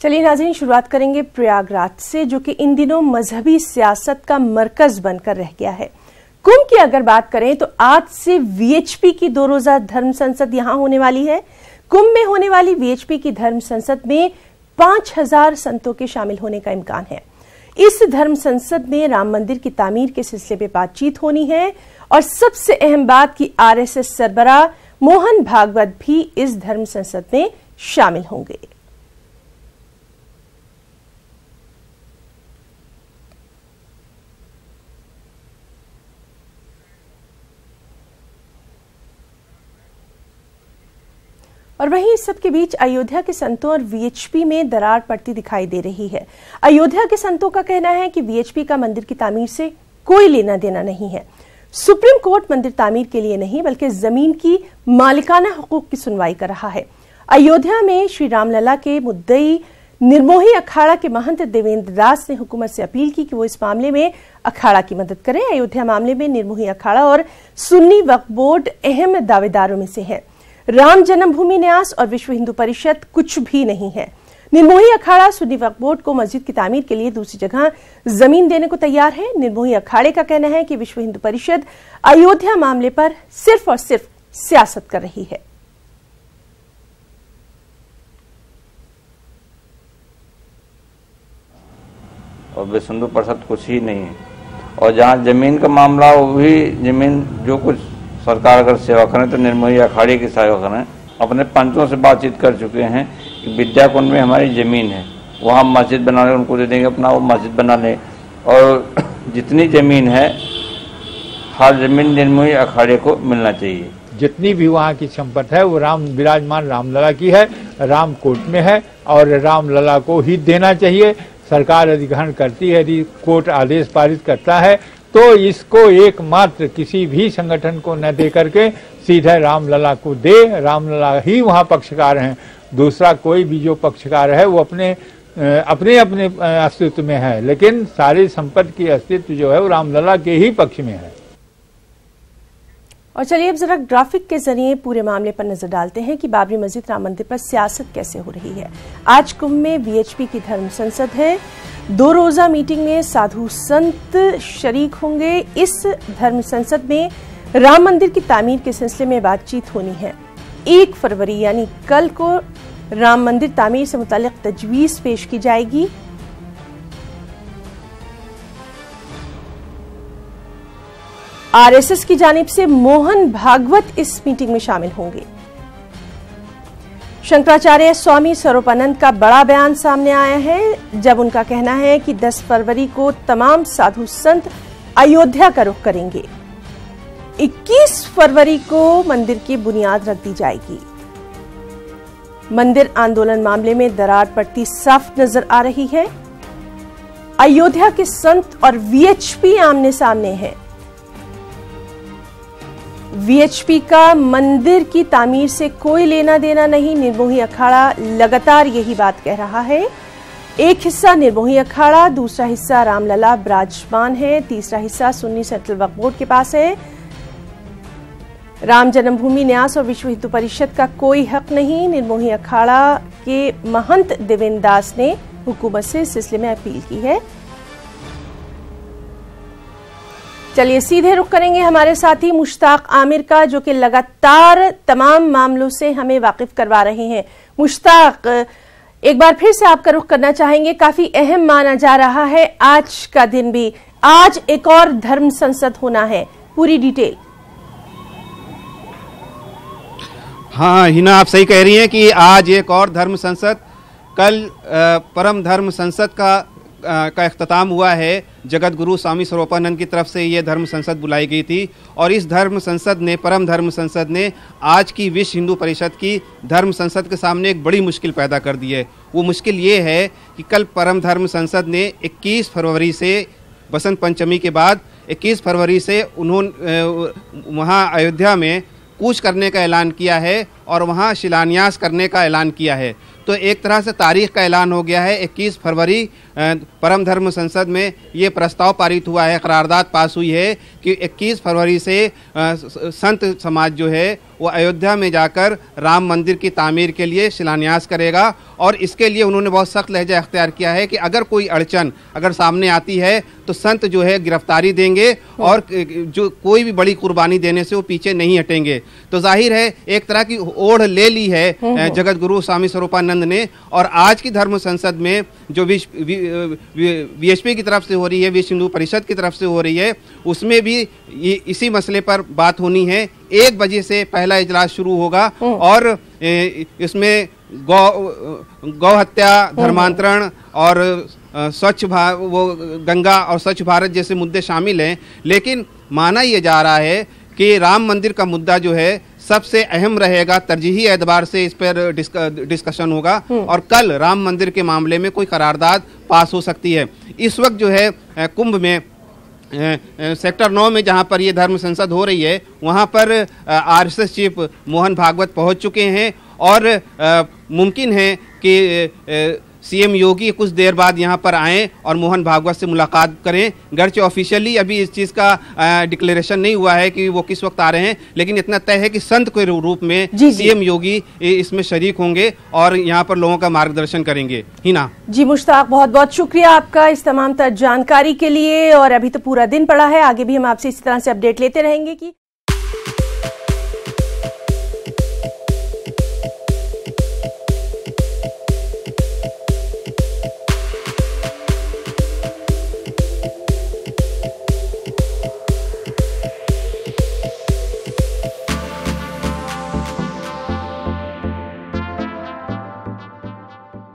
चलिए नाज़रीन, शुरुआत करेंगे प्रयागराज से, जो कि इन दिनों मजहबी सियासत का मरकज बनकर रह गया है। कुंभ की अगर बात करें तो आज से वीएचपी की 2 रोजा धर्म संसद यहां होने वाली है। कुंभ में होने वाली वीएचपी की धर्म संसद में 5000 संतों के शामिल होने का इम्कान है। इस धर्म संसद में राम मंदिर की तामीर के सिलसिले में बातचीत होनी है और सबसे अहम बात कि आरएसएस सरबराह मोहन भागवत भी इस धर्म संसद में शामिल होंगे। और वहीं इस सबके बीच अयोध्या के संतों और वीएचपी में दरार पड़ती दिखाई दे रही है। अयोध्या के संतों का कहना है कि वीएचपी का मंदिर की तामीर से कोई लेना देना नहीं है। सुप्रीम कोर्ट मंदिर तामीर के लिए नहीं बल्कि जमीन की मालिकाना हकूक की सुनवाई कर रहा है। अयोध्या में श्री रामलला के मुद्दई निर्मोही अखाड़ा के महंत देवेंद्र दास ने हुकूमत से अपील की कि वो इस मामले में अखाड़ा की मदद करें। अयोध्या मामले में निर्मोही अखाड़ा और सुन्नी वक्फ बोर्ड अहम दावेदारों में से है। राम जन्मभूमि न्यास और विश्व हिंदू परिषद कुछ भी नहीं है। निर्मोही अखाड़ा सुन्नी वक्फ बोर्ड को मस्जिद की तामीर के लिए दूसरी जगह जमीन देने को तैयार है। निर्मोही अखाड़े का कहना है कि विश्व हिंदू परिषद अयोध्या मामले पर सिर्फ और सिर्फ सियासत कर रही है। और विश्व हिंदू परिषद कुछ ही नहीं है। और जहाँ जमीन का मामला, वो भी जमीन जो कुछ सरकार अगर सेवा करें तो निर्मोही अखाड़े की सेवा करें। अपने पंचों से बातचीत कर चुके हैं कि विद्याकुंड में हमारी ज़मीन है, वहाँ मस्जिद बनाने उनको दे देंगे, अपना वो मस्जिद बना लें। और जितनी ज़मीन है, हर ज़मीन निर्मोही अखाड़े को मिलना चाहिए। जितनी भी वहाँ की संपत्ति है वो राम विराजमान रामलला की है, राम कोर्ट में है और रामलला को ही देना चाहिए। सरकार अधिग्रहण करती है, यदि कोर्ट आदेश पारित करता है तो इसको एकमात्र किसी भी संगठन को न दे करके सीधे रामलला को दे। रामलला ही वहाँ पक्षकार हैं, दूसरा कोई भी जो पक्षकार है वो अपने अस्तित्व में है, लेकिन सारी संपत्ति की अस्तित्व जो है वो रामलला के ही पक्ष में है। और चलिए अब जरा ग्राफिक के जरिए पूरे मामले पर नजर डालते हैं कि बाबरी मस्जिद राम मंदिर पर सियासत कैसे हो रही है। आज कुंभ में वीएचपी की धर्म संसद है। 2 रोजा मीटिंग में साधु संत शरीक होंगे। इस धर्म संसद में राम मंदिर की तामीर के सिलसिले में बातचीत होनी है। 1 फरवरी यानी कल को राम मंदिर तामीर से मुताल्लिक तजवीज पेश की जाएगी। आरएसएस की जानिब से मोहन भागवत इस मीटिंग में शामिल होंगे। शंकराचार्य स्वामी स्वरूपानंद का बड़ा बयान सामने आया है, जब उनका कहना है कि 10 फरवरी को तमाम साधु संत अयोध्या का रुख करेंगे। 21 फरवरी को मंदिर की बुनियाद रख दी जाएगी। मंदिर आंदोलन मामले में दरार पड़ती साफ नजर आ रही है। अयोध्या के संत और वीएचपी आमने सामने है। वीएचपी का मंदिर की तामीर से कोई लेना देना नहीं। निर्मोही अखाड़ा लगातार यही बात कह रहा है। एक हिस्सा निर्मोही अखाड़ा, दूसरा हिस्सा रामलला विराजमान है, तीसरा हिस्सा सुन्नी सेंट्रल वक्फ बोर्ड के पास है। राम जन्मभूमि न्यास और विश्व हिंदू परिषद का कोई हक नहीं। निर्मोही अखाड़ा के महंत देवेंद्र दास ने हुकूमत से इस सिलसिले में अपील की है। चलिए सीधे रुख करेंगे हमारे साथी मुश्ताक आमिर का, जो कि लगातार तमाम मामलों से हमें वाकिफ करवा रहे हैं। मुश्ताक, एक बार फिर से आपका रुख करना चाहेंगे। काफी अहम माना जा रहा है आज का दिन भी। आज एक और धर्म संसद होना है, पूरी डिटेल। हाँ हिना, आप सही कह रही हैं कि आज एक और धर्म संसद, कल परम धर्म संसद का इख्तिताम हुआ है। जगत गुरु स्वामी स्वरूपानंद की तरफ से ये धर्म संसद बुलाई गई थी और इस धर्म संसद ने, परम धर्म संसद ने आज की विश्व हिंदू परिषद की धर्म संसद के सामने एक बड़ी मुश्किल पैदा कर दी है। वो मुश्किल ये है कि कल परम धर्म संसद ने 21 फरवरी से, बसंत पंचमी के बाद 21 फरवरी से उन्होंने वहाँ अयोध्या में कूच करने का ऐलान किया है और वहां शिलान्यास करने का ऐलान किया है। तो एक तरह से तारीख का ऐलान हो गया है। 21 फरवरी परम धर्म संसद में ये प्रस्ताव पारित हुआ है, करारदाद पास हुई है कि 21 फरवरी से संत समाज जो है वो अयोध्या में जाकर राम मंदिर की तामीर के लिए शिलान्यास करेगा। और इसके लिए उन्होंने बहुत सख्त लहजा अख्तियार किया है कि अगर कोई अड़चन अगर सामने आती है तो संत जो है गिरफ्तारी देंगे और जो कोई भी बड़ी कुर्बानी देने से वो पीछे नहीं हटेंगे। तो जाहिर है एक तरह की ओढ़ ले ली है जगत गुरु स्वामी स्वरूपानंद ने। और आज की धर्म संसद में जो वीएचपी की तरफ से हो रही है, विश्व हिंदू परिषद की तरफ से हो रही है, उसमें भी इसी मसले पर बात होनी है। 1 बजे से पहला इजलास शुरू होगा और इसमें गौ हत्या, धर्मांतरण और स्वच्छ वो गंगा और स्वच्छ भारत जैसे मुद्दे शामिल हैं। लेकिन माना यह जा रहा है कि राम मंदिर का मुद्दा जो है सबसे अहम रहेगा, तरजीही एतबार से इस पर डिस्कशन होगा और कल राम मंदिर के मामले में कोई करारदाद पास हो सकती है। इस वक्त जो है कुंभ में सेक्टर 9 में जहां पर ये धर्म संसद हो रही है वहां पर आरएसएस चीफ मोहन भागवत पहुंच चुके हैं और मुमकिन है कि सीएम योगी कुछ देर बाद यहां पर आएं और मोहन भागवत से मुलाकात करें। गर्चे ऑफिशियली अभी इस चीज़ का डिक्लेरेशन नहीं हुआ है कि वो किस वक्त आ रहे हैं, लेकिन इतना तय है कि संत के रूप में सीएम योगी इसमें शरीक होंगे और यहां पर लोगों का मार्गदर्शन करेंगे। हिना जी, मुश्ताक बहुत बहुत शुक्रिया आपका इस तमाम जानकारी के लिए। और अभी तो पूरा दिन पड़ा है, आगे भी हम आपसे इसी तरह से अपडेट लेते रहेंगे कि